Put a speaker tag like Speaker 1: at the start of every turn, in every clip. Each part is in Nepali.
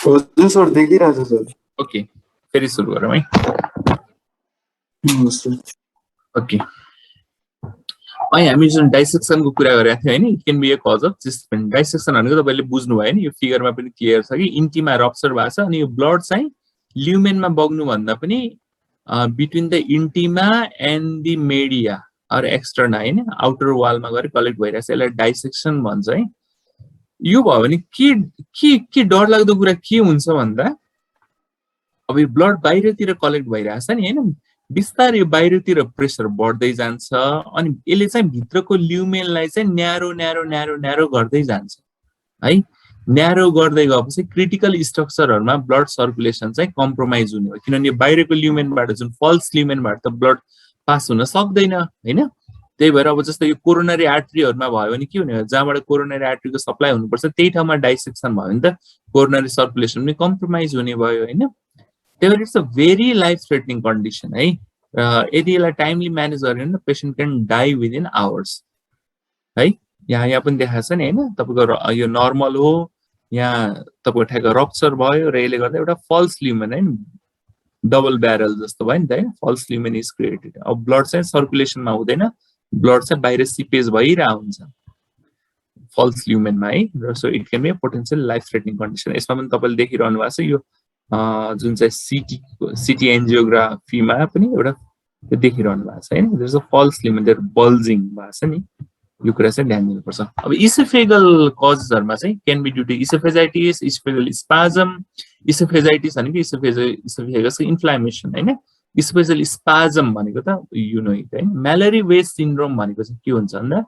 Speaker 1: हजुर सर देखिरहेछ सर।
Speaker 2: ओके, फेरि सुरु गरौँ है। ओके, अहिले हामी जुन डाइसेक्सनको कुरा गरेका थियौँ हैन, it can be a cause of chest pain. Dissection भनेको तपाईँले बुझ्नुभयो नि, यो फिगरमा पनि क्लियर छ कि इन्टिमा रप्चर भएको छ अनि यो ब्लड चाहिँ ल्युमेनमा बग्नु भन्दा पनि between the intima and the media or externa हैन, आउटर वालमा गएर कलेक्ट भइरहेछ, यसलाई डाइसेक्सन भन्छ है। यो भयो भने के डरलाग्दो कुरा के हुन्छ भन्दा अब यो ब्लड बाहिरतिर कलेक्ट भइरहेछ नि हैन, बिस्तारै यो बाहिरतिर प्रेसर बढ्दै जान्छ अनि यसले चाहिँ भित्रको ल्युमेनलाई चाहिँ न्यारो न्यारो न्यारो न्यारो गर्दै जान्छ है। न्यारो गर्दै गएपछि क्रिटिकल स्ट्रक्चरहरुमा ब्लड सर्कुलेसन चाहिँ कम्प्रोमाइज हुने हो, किनभने बाहिरको ल्युमेनबाट जुन फल्स ल्युमेनबाट त ब्लड पास हुन सक्दैन हैन। त्यही भएर अब जस्तो यो कोरोनरी आर्टरीहरुमा भयो भने के हुने हो, जहाँबाट कोरोनरी आर्टरीको सप्लाई हुनुपर्छ त्यही ठाउँमा डाइसेक्सन भयो भने त कोरोनरी सर्कुलेसन पनि कम्प्रोमाइज हुने भयो हैन। त्यही भएर it's a very life threatening condition है। यदि यसलाई टाइमली म्यानेज गरेन भने patient can die within hours है। यहाँ पनि देखाएको छ नि हैन, तपाईको यो नर्मल हो, यहाँ तपाईको ठ्याक्क रप्चर भयो र यसले गर्दा एउटा फल्स ल्युमेन हैन, डबल ब्यारल जस्तो भयो नि त हैन, फल्स ल्युमेन इज क्रिएटेड। अब ब्लड चाहिँ सर्कुलेसनमा हुँदैन, ब्लड चाहिँ बाहिर सिपेज भइरहेको हुन्छ फल्स ल्युमेनमा है। So it can be a potential life threatening condition. यसमा पनि तपाईले देखिरहनु भएको छ यो जुन चाहिँ सिटी एन्जियोग्राफीमा पनि एउटा देखिरहनु भएको छ हैन, there is a false lumen there bulging भएको छ नि, यो कुरा चाहिँ ध्यान दिनुपर्छ। अब इसोफेगल कजेसहरुमा चाहिँ can be due to esophagitis, esophageal spasm. Esophagitis भनेको इसोफेगसको इन्फ्लामेसन हैन, इसोफेगल स्पाजम भनेको त यु नो इट हैन। म्यालेरी वेस्ट सिन्ड्रोम भनेको चाहिँ के हुन्छ भन्दा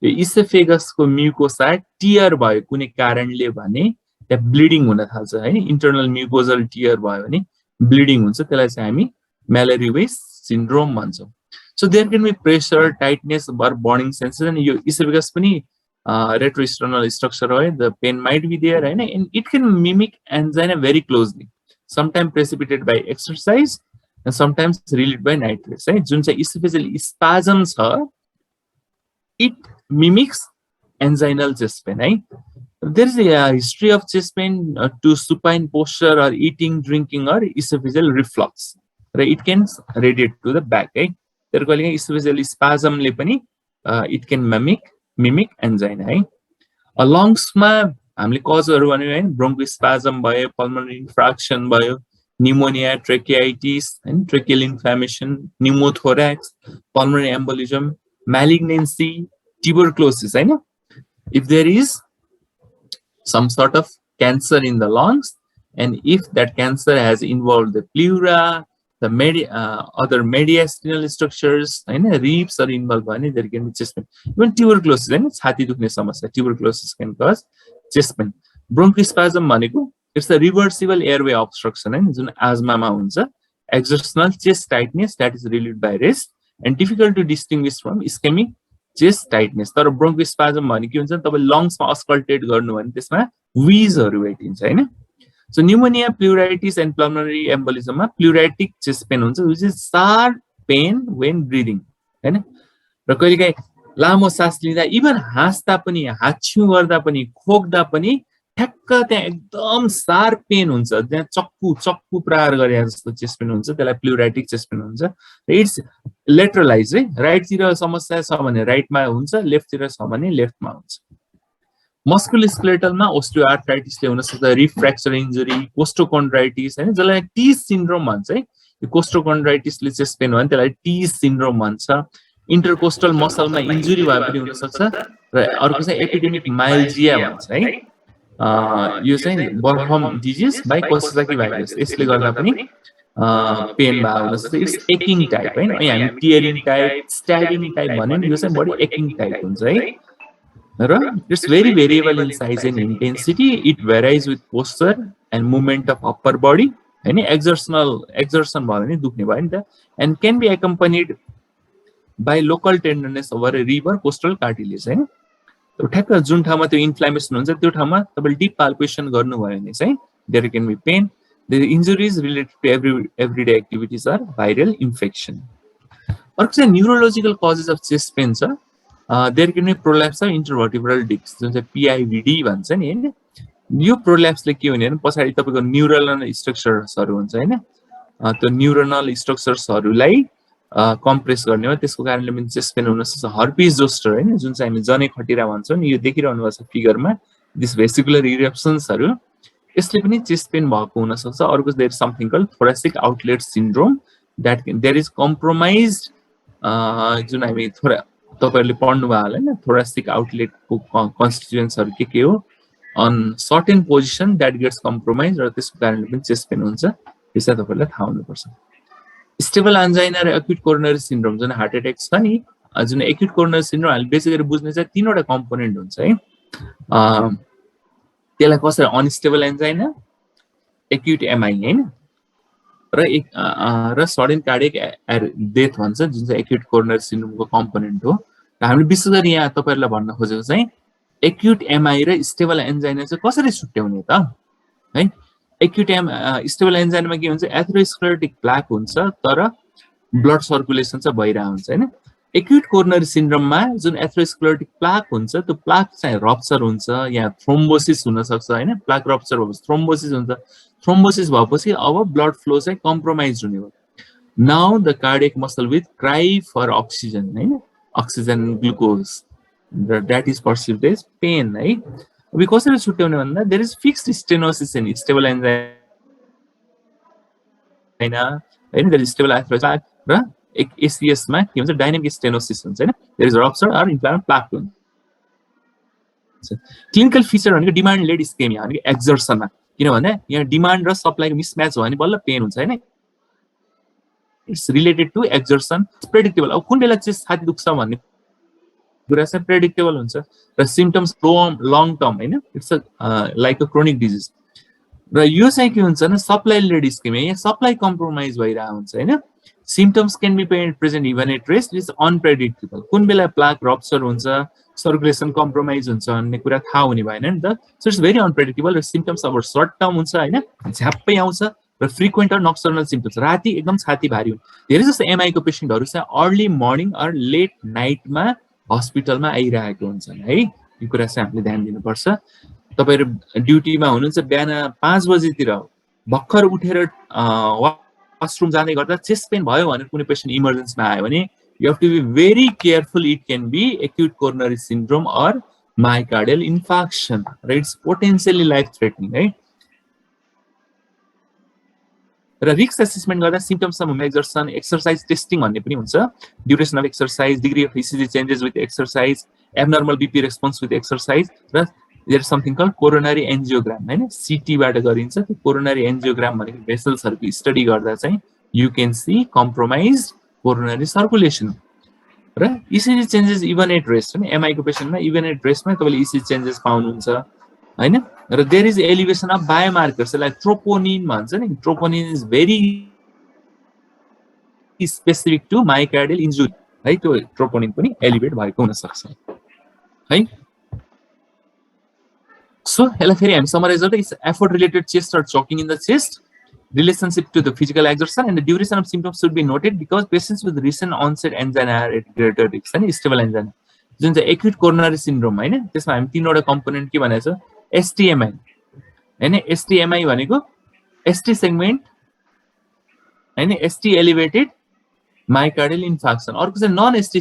Speaker 2: यो इसोफेगसको म्युकोसा टियर भयो कुनै कारणले भने त्यहाँ ब्लिडिङ हुन थाल्छ हैन, इन्टरनल म्युकोजल टियर भयो भने ब्लिडिङ हुन्छ, त्यसलाई चाहिँ हामी म्यालेरी वेस्ट सिन्ड्रोम भन्छौँ। So there can be pressure, tightness, or burning sensation. यो esophagus पनि retroesternal structure हो, the pain might be there, and it can mimic angina very closely. Sometimes precipitated by exercise, and sometimes relieved by nitrates. है जुन चाहिँ esophageal spasm छ, it mimics anginal chest pain. है there is a history of chest pain to supine posture or eating, drinking, or esophageal reflux. Right? It can radiate to the back. है त्यसको लागि esophageal spasm ले पनि it can mimic angina है। लङ्समा हामीले कजहरु भन्यो हैन, ब्रोन्कोस्पाजम भयो, पल्मोनरी इन्फ्राक्सन भयो, न्युमोनिया, ट्रेकियाइटिस हैन, ट्रेकियल इन्फ्लामेसन, न्युमोथोराक्स, पल्मोनरी एम्बोलिजम, मैलिग्नेन्सी, ट्युबरक्लोसिस हैन। if there is some sort of cancer in the lungs and if that cancer has involved the pleura, the other mediastinal structures and ribs are involved, there can be chest pain. Even tuberculosis and छाती दुख्ने समस्या, tuberculosis can cause chest pain. Bronchospasm भनेको it's a reversible airway obstruction है, जुन asthma हुन्छ, exertional chest tightness that is relieved by rest and difficult to distinguish from ischemic chest tightness. तर bronchospasm भनेको के हुन्छ, तपाईले लङ्समा अस्कल्टेट गर्नु भने त्यसमा विजहरु भेटिन्छ हैन। So pneumonia, pleuritis and pulmonary embolism ma pleuritic chest pain हुन्छ, which is sharp pain when breathing हैन। र कहिलेकाहीँ लामो सास लिँदा, इभन हाँस्दा पनि, हाच्छ्यु गर्दा पनि, खोक्दा पनि ठ्याक्क त्यहाँ एकदम शार्प पेन हुन्छ, त्यहाँ चक्कु प्रहार गरे जस्तो चेस्ट पेन हुन्छ, त्यसलाई प्लुराइटिक चेस्ट पेन हुन्छ। इट्स लेटरलाइज है, राइटतिर समस्या छ भने राइटमा हुन्छ, लेफ्टतिर छ भने लेफ्टमा हुन्छ। मस्कुलोस्केलेटलमा ओस्टियोआर्थराइटिसले हुन सक्छ, रिब फ्र्याक्चर इन्जुरी, कोस्टोकोन्ड्राइटिस हैन, जसलाई टीज सिन्ड्रोम भन्छ है। यो कोस्टोकोन्ड्राइटिसले चेस्ट पेन हो भने त्यसलाई टीज सिन्ड्रोम भन्छ। इन्टरकोस्टल मसलमा इन्जुरी भए पनि हुन सक्छ र अर्को चाहिँ एपिडेमिक माइल्जिया भन्छ है। यो चाहिँ बर्फम डिजिज बाइ कोसाकी भाइरस, यसले गर्दा पनि पेन भए हुन सक्छ। इट्स एकिङ टाइप हैन, हामी टियरिङ टाइप, स्ट्याबिङ टाइप भन्यो नि, यो चाहिँ बडी एकिङ टाइप हुन्छ है। र it's very variable in size and intensity, it varies with posture and movement of upper body हैन। एक्सर्सन भयो भने दुख्ने भयो नि त, and can be accompanied by local tenderness over rib र कोस्टल कार्टिलेज हैन। ठ्याक्क जुन ठाउँमा त्यो इन्फ्लामेसन हुन्छ त्यो ठाउँमा तपाईले डिप पाल्पेसन गर्नुभयो भने चाहिँ there can be pain. The injuries related to everyday activities or viral infection. अर्को चाहिँ neurological causes of chest pain छ। There can be prolapse of intervertebral disc, जुन चाहिँ PIVD भन्छ नि हैन। यो प्रोल्याप्सले के हुने भने पछाडि तपाईको न्यूरल स्ट्रक्चर्सहरु हुन्छ हैन त्यो न्यूरोनल स्ट्रक्चर्सहरुलाई कम्प्रेस गर्ने हो त्यसको कारणले पनि चेस्ट पेन हुन सक्छ हर्पिस जोस्टर हैन जुन चाहिँ हामी जनै खटिरा भन्छौं नि यो देखिरहनु भएको छ फिगरमा दिस भेसिकुलर इरप्सन्सहरु यसले पनि चेस्ट पेन भएको हुन सक्छ अर्को there is something called thoracic outlet syndrome that there is compromised जुन हामी थोरा तपाईहरुले पढ्नु भयो होला हैन थोरासिक आउटलेट को कन्स्टिट्युएन्ट्सहरु के हो on certain position that gets compromise र त्यसको कारणले पनि चेस्ट पेन हुन्छ यसै तपाईहरुले थाहा हुनुपर्छ स्टेबल एन्जाइना र एक्युट कोरोनरी सिन्ड्रोम जुन हार्ट अट्याक छ नि जुन एक्युट कोरोनरी सिन्ड्रोम हामीले बेसिक गरी बुझ्ने चाहिँ तीनवटा कम्पोनेन्ट हुन्छ है त्यसलाई कसरी अनस्टेबल एन्जाइना एक्युट एमआई हैन र सडन कार्डियक डेथ भन्छ जुन चाहिँ एक्युट कोरोनरी सिन्ड्रोमको कम्पोनेन्ट हो र हामीले विशेष गरी यहाँ तपाईहरुलाई भन्न खोजेको चाहिँ एक्युट एमआई र स्टेबल एन्जाइना चाहिँ कसरी छुट्याउने त है एक्युट स्टेबल एन्जाइनामा के हुन्छ एथेरोस्क्लेरोटिक प्लाक हुन्छ तर ब्लड सर्कुलेसन चाहिँ भइरा हुन्छ हैन एक्युट कोरोनरी सिन्ड्रोममा जुन एथेरोस्क्लेरोटिक प्लाक हुन्छ त्यो प्लाक चाहिँ रप्चर हुन्छ या थ्रोम्बोसिस हुन सक्छ हैन प्लाक रप्चर भएपछि थ्रोम्बोसिस हुन्छ थ्रोम्बोसिस भएपछि अब ब्लड फ्लो चाहिँ कम्प्रोमाइज हुने हो now the cardiac muscle with cry for oxygen हैन oxygen glucose that is perceived as pain है अब कसरी छुट्याउने भन्दा there is fixed stenosis in stable angina हैन there is stable atherosclerotic र ACS मा के हुन्छ डायनामिक स्टेनोसिस हुन्छ हैन there is rupture or inflammatory plaque हुन्छ क्लिनिकल फिचर भनेको डिमान्ड लेड इस्केमिया भनेको एक्जर्सनमा किन भन्दा यहाँ डिमान्ड र सप्लाईको मिसम्याच भयो भने बल्ल पेन हुन्छ हैन it's related to exertion predictable अब कुन बेला चाहिँ छाती दुख्छ भन्ने कुरा चाहिँ प्रेडिक्टेबल हुन्छ र सिम्पटम्स लङ टर्म हैन it's like a chronic disease र यो चाहिँ के हुन्छ भने सप्लाई लेड इस्केमिया यहाँ सप्लाई कम्प्रोमाइज भइरा हुन्छ हैन symptoms can be present even at rest is unpredictable कुन बेला प्लाक रप्चर हुन्छ सर्कुलेसन कम्प्रोमाइज हुन्छ भन्ने कुरा थाहा हुने भएन नि त सो इट्स भेरी अनप्रेडिक्टेबल र सिम्पटम्स अब सर्ट टर्म हुन्छ हैन झ्याप्पै आउँछ र फ्रिक्वेन्ट र नक्टर्नल सिम्पटम्स राति एकदम छाती भारी हुन्छ धेरै जस्तो एमआई को पेशेन्टहरु चाहिँ अर्ली मर्निङ अर लेट नाइटमा हस्पिटलमा आइरहेको हुन्छन् है यो कुरा चाहिँ हामीले ध्यान दिनुपर्छ तपाईहरु ड्युटीमा हुनुहुन्छ बिहान 5 बजेतिर भक्खर उठेर वाशरुम जाँदै गर्दा चेस्ट पेन भयो भनेर कुनै पेशेन्ट इमर्जेन्सीमा आयो भने you have to be very careful it can be acute coronary syndrome or myocardial infarction right it's potentially life threatening right र रिस्क असेसमेन्ट गर्दा symptoms of exertion exercise testing भन्ने पनि हुन्छ duration of exercise degree of ECG changes with exercise abnormal BP response with exercise र there is something called coronary angiogram हैन सीटी बाट गरिन्छ त्यो कोरोनरी एन्जियोग्राम भनेको भेसल्सहरुको स्टडी गर्दा चाहिँ you can see compromised coronary circulation र ECG changes even at rest हैन एमआई को पेशेन्टमा इभन एट रेस्टमा तपाईले इसिजी चेन्जेस पाउनुहुन्छ हैन र there is elevation of biomarkers like troponin भन्छ नि troponin is very specific to myocardial injury है त्यो ट्रोपोनिन पनि एलिभेट भएको हुन सक्छ है सो यसलाई फेरि हामी समराइज गर्दा it's effort related chest or choking in the chest relationship to the physical exertion and the duration of symptoms should be noted because patients with recent onset angina are at greater risk and stable angina जुन चाहिँ acute coronary syndrome हैन त्यसमा हामी तीनवटा कम्पोनेन्ट के भनेको छ STMI हैन STMI भनेको ST सेगमेन्ट हैन ST elevated myocardial infarction अर्को चाहिँ non ST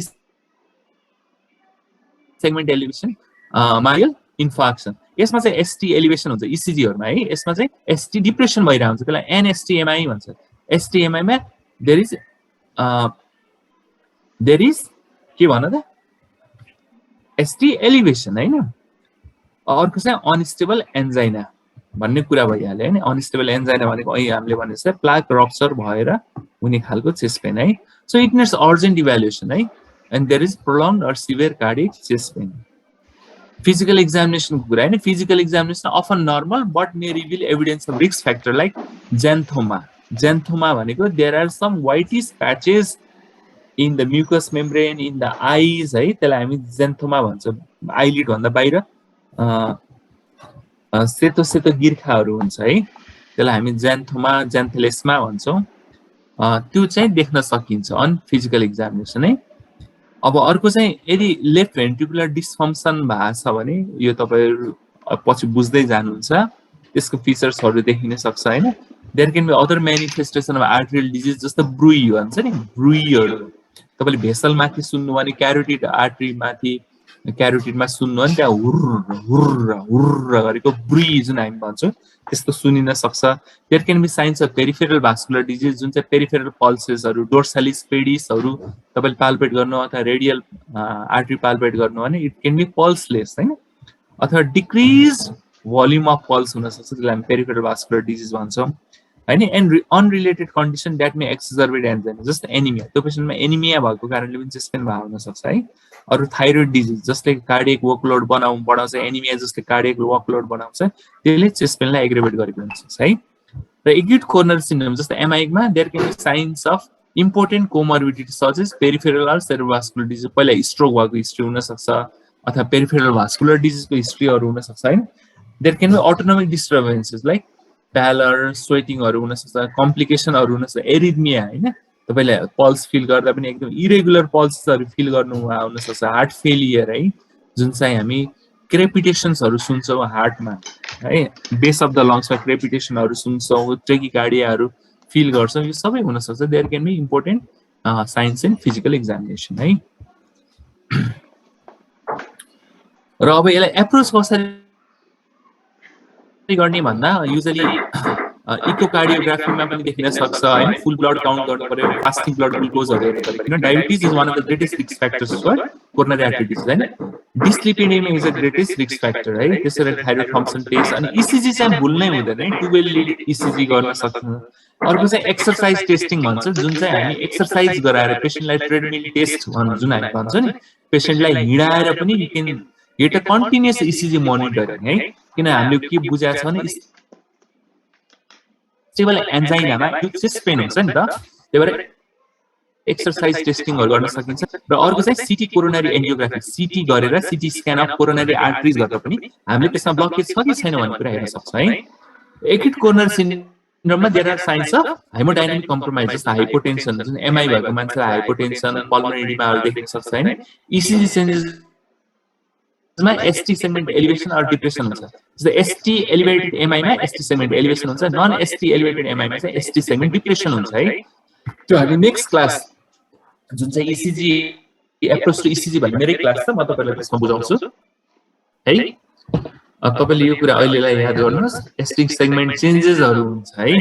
Speaker 2: segment elevation myocardial infarction यसमा चाहिँ ST एलिभेसन हुन्छ ECG हरुमा है यसमा चाहिँ ST डिप्रेसन भइरा हुन्छ त्यसलाई NSTMI भन्छ STMI मा देयर इज के भन त ST एलिभेसन हैन अर्को चाहिँ अनस्टेबल एन्जाइना भन्ने कुरा भइहाल्यो हैन अनस्टेबल एन्जाइना भनेको अहिले हामीले भने चाहिँ प्लाक रप्चर भएर हुने खालको चेस्ट पेन है so it needs urgent evaluation है and there is prolonged or severe cardiac chest pain Physical examination right? Physical examination often normal but may reveal evidence of risk factor like xanthoma. Xanthoma भनेको there are some whitish patches in the mucous membrane in the eyes है त्यसलाई हामी xanthoma भन्छौं eyelid भन्दा बाहिर सेतो सेतो गिर्खाहरु हुन्छ है त्यसलाई हामी xanthoma xanthelasma भन्छौं त्यो चाहिँ देख्न सकिन्छ अन फिजिकल एक्जामिनेसन है अब अर्को चाहिँ यदि लेफ्ट भेन्ट्रिकुलर डिसफंक्सन भएको छ भने यो तपाईहरु पछि बुझ्दै जानुहुन्छ त्यसको फिचर्सहरु देखिन सक्छ हैन there can be other manifestation of arterial disease जस्तो ब्रुई भन्छ नि ब्रुईहरु तपाईले भेसल माथि सुन्नु भने क्यारोटिड आर्टरी माथि क्यारोटिडमा सुन्नु भने त्यहाँ हुर्र हुर्र हुर्र गरेको ब्रुई जुन हामी भन्छौं त्यस्तो सुनिन सक्छ there can be signs of peripheral vascular disease जुन चाहिँ पेरिफेरल पल्सेसहरु डोर्सालिस पेडिसहरु तपाईले पाल्पेट गर्नु अथवा रेडियल आर्टरी पाल्पेट गर्नु भने इट क्यान बी पल्सलेस हैन अथवा डिक्रिज भोल्युम अफ पल्स हुन सक्छ त्यसलाई हामी पेरिफेरल भास्कुलर डिजिज भन्छौं हैन and unrelated condition that may exacerbate angina जस्तो एनिमिया त्यो पेशेन्टमा एनिमिया भएको कारणले पनि चेस्ट पेन हुन सक्छ है अरु थाइरोइड डिजिज जसले कार्डियक वर्कलोड बढाउँछ एनिमिया जसले कार्डियक वर्कलोड बढाउँछ त्यसले चेस्ट पेनलाई एग्रेभेट गरेको हुन सक्छ है र एक्युट कोरोनरी सिन्ड्रोम जस्तो एमआईमा there can be signs of important comorbidity such as peripheral or cerebrovascular disease पहिला स्ट्रोक भएको हिस्ट्री हुन सक्छ अथवा पेरिफेरल भास्कुलर डिजिजको हिस्ट्रीहरु हुन सक्छ हैन there can be autonomic disturbances like pallor स्वेटिङहरु हुन सक्छ कम्प्लिकेसनहरु हुन सक्छ एरिथमिया हैन तपाईले पल्स फिल गर्दा पनि एकदम इरेगुलर पल्सहरु फिल गर्नु हुन सक्छ हार्ट फेलियर है जुन चाहिँ हामी क्रेपिटेशन्सहरु सुन्छौं हार्टमा है बेस अफ द लंग्समा क्रेपिटेशनहरु सुन्छौं ट्रेकिकार्डियाहरु फिल गर्छौं यो सबै हुन सक्छ there can be important signs and physical examination है र अब यसलाई एप्रोच कसरी गर्ने भन्दा युजुअली इकोकार्डियोग्राफीमा पनि देखिन सक्छ हैन फुल ब्लड काउन्ट गर्नु पर्यो फास्टिङ ब्लड ग्लुकोजहरु हेर्नु पर्यो किन diabetes is one of the greatest risk factors for coronary artery disease हैन dyslipidaemia is a greatest risk factor है त्यसैले थाइरोइड फंक्सन टेस्ट अनि इसीजी चाहिँ भुल्नै हुँदैन है 12 लीड इसीजी गर्न सक्छ अर्को चाहिँ एक्सरसाइज टेस्टिङ भन्छ जुन चाहिँ हामी एक्सरसाइज गराएर पेशेन्टलाई ट्रेडमिल टेस्ट भन्छ जुन हामी भन्छ नि पेशेन्टलाई हिँडाएर पनि you can get a continuous ECG monitoring है किन हामीले के बुझाएको छ भने स्टेबल एन्जाइनामा यो चेस्ट पेन हुन्छ नि त त्यही भएर एक्सरसाइज टेस्टिङहरु गर्न सकिन्छ र अर्को चाहिँ सिटी कोरोनरी एन्जियोग्राफी सिटी गरेर CT scan of coronary arteries गर्दा पनि हामीले त्यसमा ब्लकेज छ कि छैन भन्ने कुरा हेर्न सक्छ है एक्युट कोरोनरी सिन्ड्रोममा there are signs of haemodynamic compromise जस्तो हाइपोटेन्सन जुन एमआई भएको मान्छेलाई हाइपोटेन्सन पल्मोनरी एडिमाहरु देख्न सक्छ हैन ईसीजी चेन्जेस मा ST segment elevation or depression हुन्छ जस्तो एसटी एलिभेटेड एमआई मा एसटी सेगमेन्ट एलिभेसन हुन्छ नन एसटी एलिभेटेड एमआई मा चाहिँ एसटी सेगमेन्ट डिप्रेसन हुन्छ है त्यो हामी नेक्स्ट क्लास जुन चाहिँ ईसीजी एप्रोच टु ईसीजी भन्ने मेरै क्लास छ म तपाईलाई त्यसमा बुझाउँछु है तपाईले यो कुरा अहिलेलाई याद गर्नुस् एसटी सेगमेन्ट चेन्जेसहरु हुन्छ है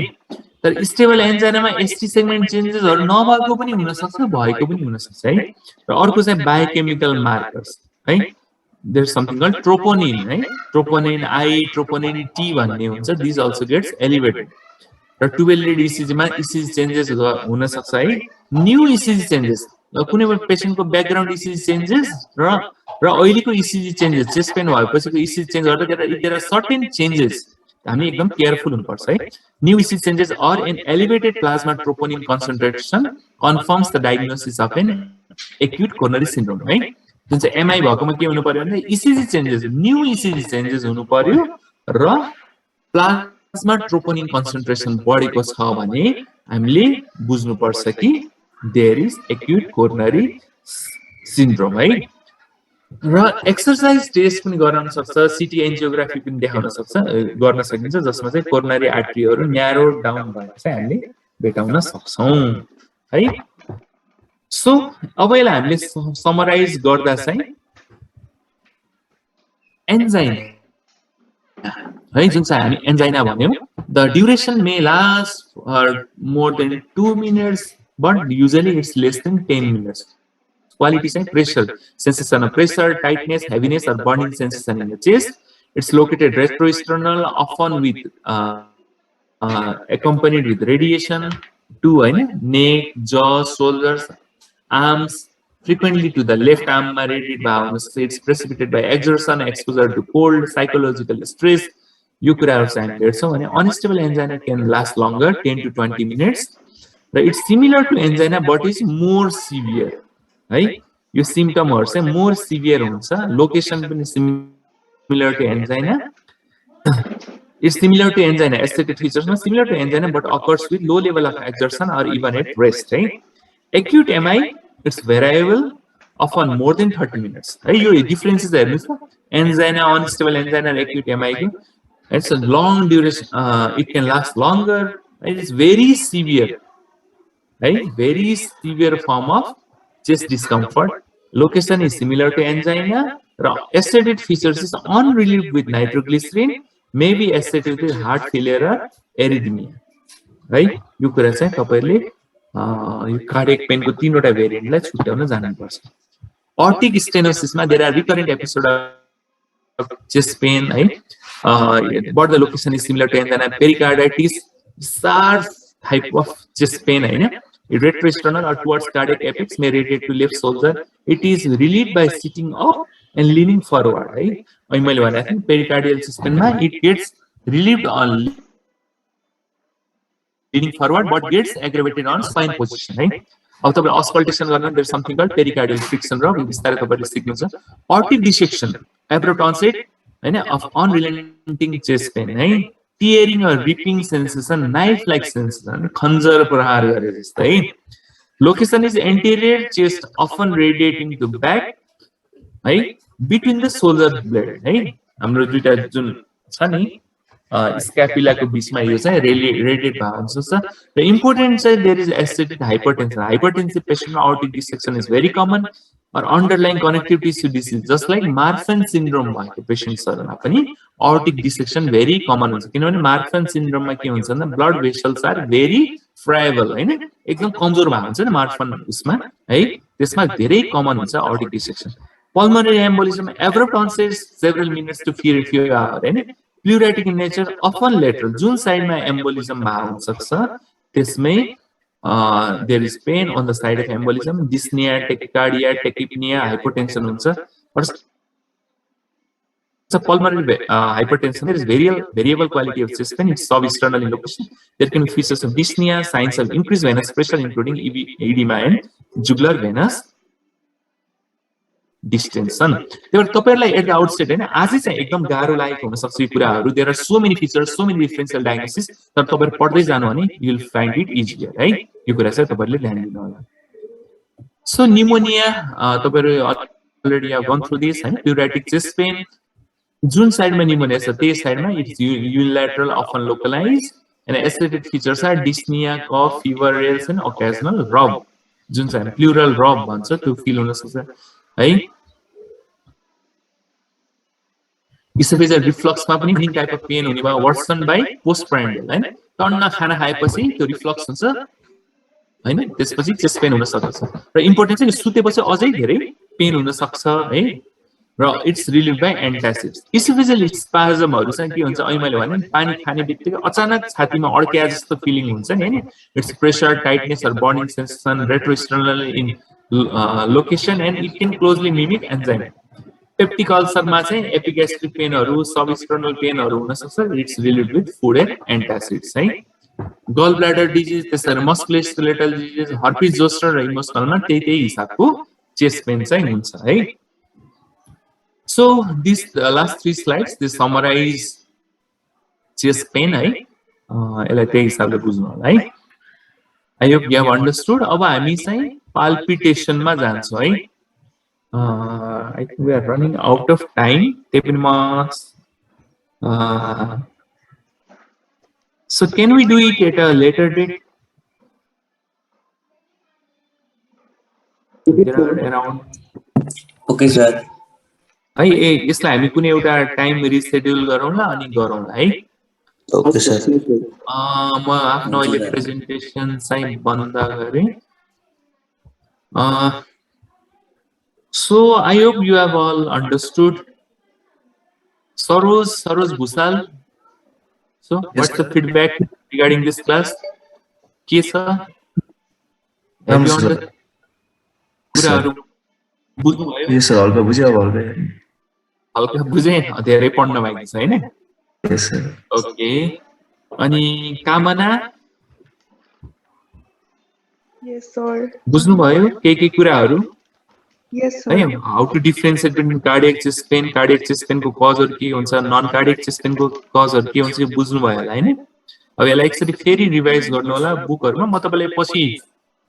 Speaker 2: तर स्टेबल एन्जाइनामा एसटी सेगमेन्ट चेन्जेसहरु नभएको पनि हुन सक्छ भएको पनि हुन सक्छ है र अर्को चाहिँ बायोकेमिकल मार्कर्स है there is something called troponin right troponin I troponin T भन्ने हुन्छ these also gets elevated र 12 lead ECG मा ECG चेन्जेस हुन सक्छ है न्यू ECG चेन्जेस कुनै पेशेन्टको ब्याकग्राउन्ड ECG चेन्जेस र अहिलेको ECG चेन्जेस चेस्ट पेन भएपछिको ECG चेन्ज गर्दा देयर आर सर्टेन चेन्जेस हामी एकदम केयरफुल हुनुपर्छ है new ECG changes or in elevated plasma troponin concentration confirms the diagnosis of an acute coronary syndrome है जुन चाहिँ एमआई भएकोमा के हुनु पर्यो भने ECG changes new ECG changes हुनु पर्यो र प्लाज्मा ट्रोपोनिन कन्सन्ट्रेसन बढेको छ भने हामीले बुझ्नु पर्छ कि there is acute coronary syndrome है र एक्सरसाइज टेस्ट पनि गर्न सक्छ सिटी एन्जियोग्राफी पनि देखाउन सक्छ गर्न सकिन्छ जसमा चाहिँ कोरोनरी आर्टरीहरु न्यारो डाउन भएको चाहिँ हामीले भेटाउन सक्छौं है सो अब यसलाई हामीले समराइज गर्दा चाहिँ एन्जाइना है जुन चाहिँ हामी एन्जाइना भन्यौं the duration may last for more than 2 minutes but usually it's less than 10 minutes quality चाहिँ pressure sensation of pressure tightness heaviness or burning sensation in the chest it's located retrosternal often with accompanied with radiation to neck jaw shoulders arms frequently to the left arm radiated by it's precipitated by exertion exposure to cold psychological stress यो कुराहरु चाहिँ हामी हेर्छौं भने unstable angina can last longer 10 to 20 minutes र it's similar to angina but is more severe है यो सिम्पटमहरु चाहिँ मोर सिभियर हुन्छ लोकेसन पनि similar to angina it's similar to angina aesthetic फिचर्समा similar to angina but occurs with low level of exertion or even at rest है acute MI it's variable often more than 30 minutes. Hey, your differences are angina, unstable angina, acute MI. It's a long duration. It can last longer. It is very severe. Right? Very severe form of chest discomfort. Location is similar to angina. Associated features is unrelieved with nitroglycerin, maybe associated with heart failure or arrhythmia. Right? यो कुरा चाहिँ तपाईहरुले यो कार्डियक पेनको तीनवटा भेरिएन्टलाई छुट्याउन जान्नुपर्छ. Aortic stenosis ma there are recurrent episode of chest pain, right? But the location is similar to angina. Pericarditis, sharp type of chest pain, right? Retroesternal or towards cardiac apex may radiate to left shoulder. It is relieved by sitting up and leaning forward, right? I think pericardial chest pain ma it gets relieved on leaning forward, but gets aggravated on spine position, right? अब तपाईले अस्कल्टेसन गर्न there something called pericardial friction र बिस्तारै तपाईले सिक्नुहुन्छ. Aortic dissection, abrupt onset हैन of unrelenting chest pain, है tearing or ripping sensation, knife like sensation, खञ्जर प्रहार गरे जस्तै. Location is anterior chest, often radiating to back, है between the shoulder blade, है हाम्रो दुईटा जुन छ नि scapula को बीचमा यो चाहिँ radiate भएको हुन्छ. The important चाहिँ there is associated hypertension. Hypertensive patient aortic dissection is very common, or underlying connective tissue disease, just like Marfan syndrome भएको पेशेन्ट्सहरुमा पनि aortic dissection very common हुन्छ. किनभने Marfan syndrome मा के हुन्छ भन्दा blood vessels are very friable, हैन एकदम कमजोर भएको हुन्छ नि Marfan उसमा, है त्यसमा धेरै कमन हुन्छ aortic dissection. Pulmonary embolism, abrupt onset, several minutes to few hours, हैन pleuritic in nature, often lateral. जुन साइडमा embolism भएको हुन सक्छ त्यसमै there is pain on the side of embolism, dyspnea, tachycardia, tachypnea, hypotension हुन्छ. So pulmonary hypertension, there is variable quality of chest pain. It's substernal in location. There can be features of dyspnea, signs of increased venous pressure, including edema and jugular venous distension. There तपाईहरुलाई at the outset हैन आजै चाहिँ एकदम गाह्रो लागेको हुन सक्छ यो कुराहरु. There are so many features, so many differential diagnosis. तर तपाईहरु पढ्दै जानु भने you will find it easier, right? यो कुरा चाहिँ तपाईहरुले ध्यान दिनु होला. So pneumonia, तपाईहरु already have gone through this, हैन pleuritic chest pain. जुन साइडमा pneumonia छ त्यही साइडमा it's unilateral, often localized, and associated features are dyspnea, cough, fever, rales, and occasional rub. जुन चाहिँ pleural rub भन्छ त्यो feel हुन सक्छ, है. Esophageal reflux मा पनि कुनै टाइप अफ पेन हुने भयो वर्सन बाइ पोस्टप्रान्डियल, हैन टन्न खाना खाएपछि त्यो रिफ्लक्स हुन्छ, हैन त्यसपछि चेस्ट पेन हुन सक्छ. र इम्पोर्टेन्ट चाहिँ सुतेपछि अझै धेरै पेन हुन सक्छ, है र इट्स रिलिभ बाइ एन्टासिड्स. esophageal spasmहरु चाहिँ के हुन्छ अहिले मैले भने पानी खाने बित्तिकै अचानक छातीमा अड्किया जस्तो फिलिङ हुन्छ नि, हैन it's pressure, tightness or burning sensation, retroesternal in location, and it can closely mimic angina. Peptic ulcer मा चाहिँ epigastric painहरु, substernal painहरु हुन सक्छ. It's relieved with food and antacids, है. Gallbladder disease, त्यसरी musculoskeletal disease, herpes zoster र emotional मा त्यही हिसाबको chest pain चाहिँ हुन्छ, है. So these last three slides they summarize chest pain, है यसलाई त्यही हिसाबले बुझ्नु होला, है. I hope you have understood. अब हामी चाहिँ palpitation मा जान्छौं, है. I think we are running out of time. So can we do it at a later date? Around.
Speaker 3: Okay, sir.
Speaker 2: है यसलाई हामी कुनै एउटा टाइम रिसेड्युल गरौँला अनि गरौँला, है.
Speaker 3: Okay, sir.
Speaker 2: म आफ्नो अहिले प्रेजेन्टेसन चाहिँ बन्द गरे. So I hope you have all understood. Saroj Bhusal. So what's the feedback regarding this class? के छ? कुराहरु बुझ्नु भयो?
Speaker 1: Yes sir, हल्का बुझ्यो अब
Speaker 2: हल्का बुझे धेरै पढ्न भएको छ हैन?
Speaker 1: Yes sir.
Speaker 2: Okay. अनि कामना?
Speaker 4: Yes sir.
Speaker 2: बुझ्नु भयो के कुराहरु?
Speaker 4: Yes sir.
Speaker 2: How to differentiate between cardiac chest pain को कजहरु के हुन्छ, नन कार्डियक चेस्ट पेन को कजहरु के हुन्छ बुझ्नु भयो होला हैन? अब यसलाई एकचोटी फेरि रिभाइज गर्नु होला बुकहरुमा. म तपाईलाई पछि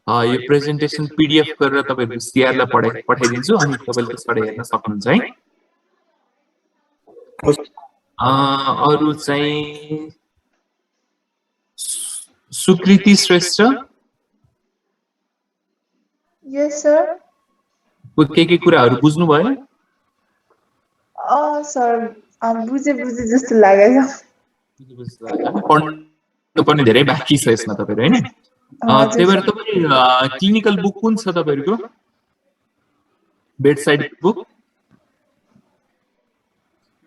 Speaker 2: यो प्रेजेन्टेसन PDF गरेर तपाईहरुको CR लाई पठाइदिन्छु अनि तपाईले त्यसबाट हेर्न सक्नुहुन्छ है। अरु चाहिँ सुकृति श्रेष्ठ
Speaker 4: Yes, sir.
Speaker 2: के कुराहरु बुझ्नु भयो?
Speaker 4: Sir. बुझे जस्तो लागेको छ।
Speaker 2: पढ्नु पर्ने धेरै बाँकी छ यसमा तपाईहरु हैन? त्यही भएर तपाईले क्लिनिकल बुक कुन छ तपाईहरुको? Bedside book?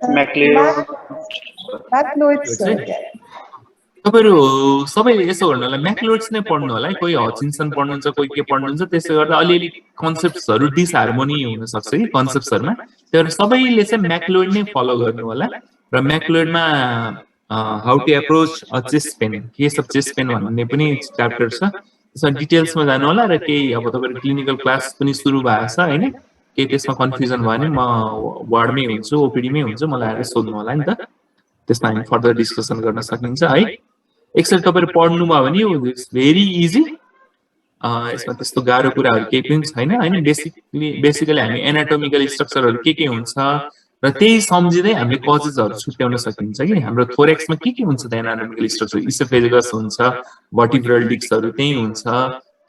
Speaker 4: Macleod's sir.
Speaker 2: तपाईहरु सबै यसो गर्नुलाई म्याक्लोइड्स नै पढ्नु होला है। कोही हचिन्सन पढ्नुहुन्छ, कोही के पढ्नुहुन्छ, त्यसले गर्दा अलिअलि कन्सेप्ट्सहरु डिसहार्मोनी हुन सक्छ कि कन्सेप्ट्सहरुमा। त्यही भएर सबैले चाहिँ म्याक्लोइड नै फलो गर्नु होला र म्याक्लोइडमा how to approach a chest pain, case of chest pain भन्ने पनि च्याप्टर छ। त्यसमा डिटेल्समा जानु होला र केही अब तपाईहरु क्लिनिकल क्लास पनि सुरु भएको छ हैन? केही त्यसमा कन्फ्युजन भयो भने म वार्डमै हुन्छु, ओपीडी मै हुन्छु, मलाई आएर सोध्नु होला नि त। त्यसमा हामी फर्दर डिस्कसन गर्न सकिन्छ है। एकचोटि तपाईहरु पढ्नु भयो भने यो इट्स भेरी इजी। यसमा त्यस्तो गाह्रो कुराहरु केही पनि छैन हैन? बेसिकली हामी एनाटोमिकल स्ट्रक्चरहरु के हुन्छ र त्यही सम्झिदै हामीले कजेसहरु छुट्याउन सकिन्छ कि हाम्रो थोरेक्समा के हुन्छ त एनाटोमिकल स्ट्रक्चर, इसोफेगस हुन्छ, भर्टिब्रल डिस्कहरु त्यही हुन्छ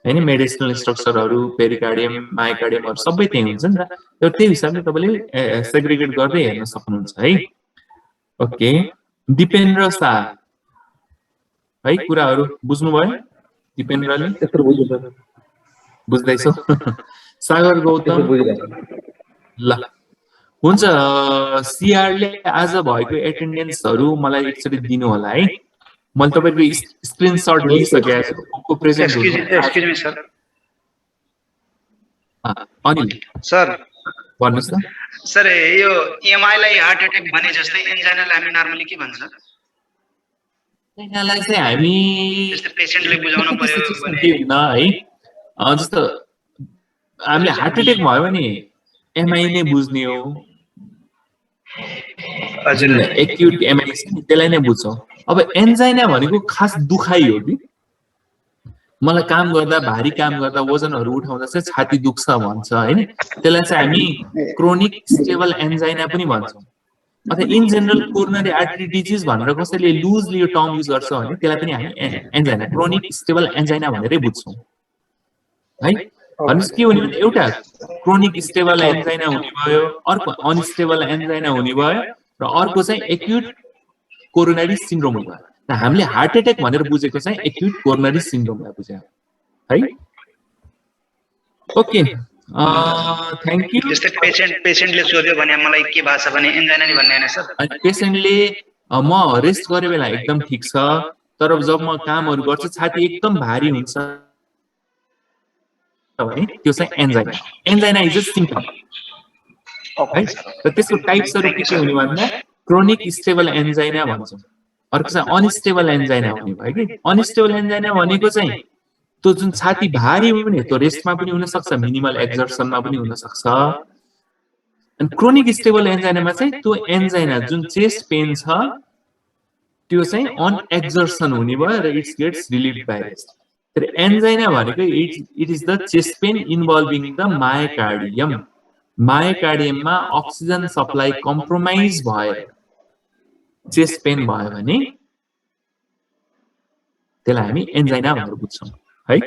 Speaker 2: हैन? मेडिसिनल स्ट्रक्चरहरु, पेरिकार्डियम, मायोकार्डियमहरु सबै त्यही हुन्छ नि त। त्यही हिसाबले तपाईले सेग्रिगेट गर्दै हेर्न सक्नुहुन्छ है। ओके, दिपेन्द्र शाह है, कुराहरु बुझ्नु भयो? दिपेन्द्रले
Speaker 3: त्यस्तो बुझ्नु सर।
Speaker 2: बुझ्दैछौ? सागर गौतम ल हुन्छ। CR ले आज भएको एटेन्डेन्सहरु मलाई एकचोटि दिनु होला है। मैले तपाईको स्क्रिनशट लिइसकेको छु को प्रेजेन्ट हुन्छ।
Speaker 5: Excuse me sir.
Speaker 2: Anil
Speaker 5: sir
Speaker 2: भन्नुस् न।
Speaker 5: सर यो EMI लाई हार्ट अट्याक भने जस्तै एन्जाइनालाई हामी नर्मली के भन्छ?
Speaker 2: एन्जाइनालाई चाहिँ हामी
Speaker 5: जस्तै पेशेन्टले बुझाउन पर्यो भने
Speaker 2: के हुन है? जस्तो हामीले हार्ट अट्याक भयो भने MI नै बुझ्ने हो।
Speaker 5: हजुर,
Speaker 2: एक्युट MI त्यसलाई नै बुझ्छौं। अब एन्जाइना भनेको खास दुखाइ हो कि? मलाई काम गर्दा, भारी काम गर्दा, वजनहरु उठाउँदा चाहिँ छाती दुख्छ भन्छ हैन? त्यसलाई चाहिँ हामी क्रोनिक स्टेबल एन्जाइना पनि भन्छौं। अथवा in general coronary artery disease भनेर कसैले लुजली यो टर्म युज गर्छ भने त्यसलाई पनि हामी एन्जाइना, क्रोनिक स्टेबल एन्जाइना भनेरै बुझ्छौं है। भन्नुस् के हुने भने एउटा क्रोनिक स्टेबल एन्जाइना हुने भयो, अर्को अनस्टेबल एन्जाइना हुने भयो र अर्को चाहिँ एक्युट कोरोनरी सिन्ड्रोम हुने भयो। र हामीले हार्ट अट्याक भनेर बुझेको चाहिँ एक्युट कोरोनरी सिन्ड्रोमलाई बुझ्यौ है। Okay, thank you.
Speaker 5: जस्तै पेशेन्टले सोध्यो भने मलाई के भएको छ भने एन्जाइना नि भन्ने हैन सर?
Speaker 2: अनि पेशेन्टले म रेस्ट गरे बेला एकदम ठीक छ, तर जब म कामहरु गर्छु छाती एकदम भारी हुन्छ भने त्यो चाहिँ angina. Angina is a symptom है। र त्यसको टाइप्सहरु के हुने भन्दा क्रोनिक स्टेबल एन्जाइना भन्छौं, अर्को चाहिँ अनस्टेबल एन्जाइना हुने भयो कि। अनस्टेबल एन्जाइना भनेको चाहिँ त्यो जुन छाती भारी हो भने त्यो रेस्टमा पनि हुन सक्छ, मिनिमल एक्सर्सनमा पनि हुन सक्छ। अनि क्रोनिक स्टेबल एन्जाइनामा चाहिँ त्यो एन्जाइना जुन चेस्ट पेन छ त्यो चाहिँ अन एक्सर्सन हुने भयो र it's gets relieved by rest. तर एन्जाइना भनेको it is the chest pain involving the myocardium. मायोकार्डियममा अक्सिजन सप्लाई कम्प्रोमाइज भयो, चेस्ट पेन भयो भने त्यसलाई हामी एन्जाइना भनेर बुझ्छौं है।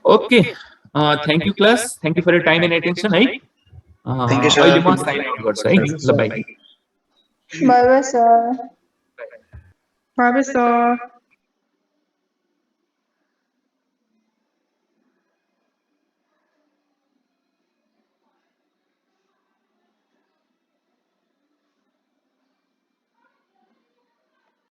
Speaker 2: Okay, thank you class, thank you for your time and attention है।
Speaker 5: Thank you sir.
Speaker 2: अहिले म साइन आउट गर्छु है। ल bye.
Speaker 4: Bye bye sir.
Speaker 6: Bye, sir.